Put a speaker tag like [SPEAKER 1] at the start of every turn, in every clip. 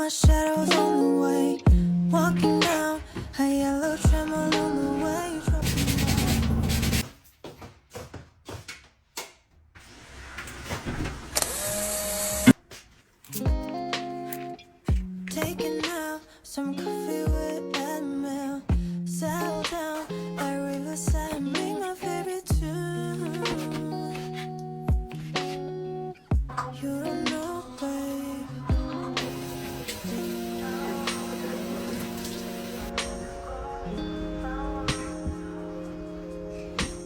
[SPEAKER 1] my shadows on the way. Walking down a yellow tremble on the way. Taking out some coffee with Admiral. Settle down at Riverside, make my favorite tune. You don't know, babe.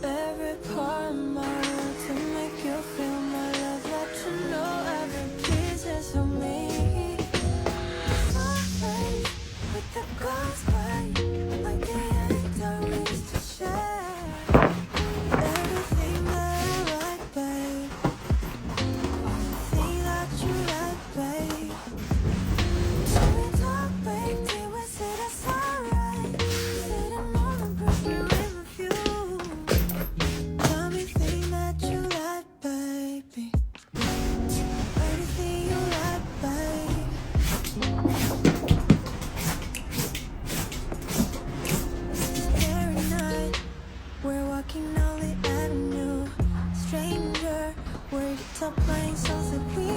[SPEAKER 1] Every part of my will to make you feel my love. Let you know every piece is of me. With the ghost light, like the angel we used to share. Everything that I like, babe. Everything that you like, babe. So we talk, babe, till we see the sunrise. Sitting on the bridge, we review. Tell me thing that you like, baby. Anything you like, babe. Scary night, we're walking down the avenue. Stranger, we're top playing songs that we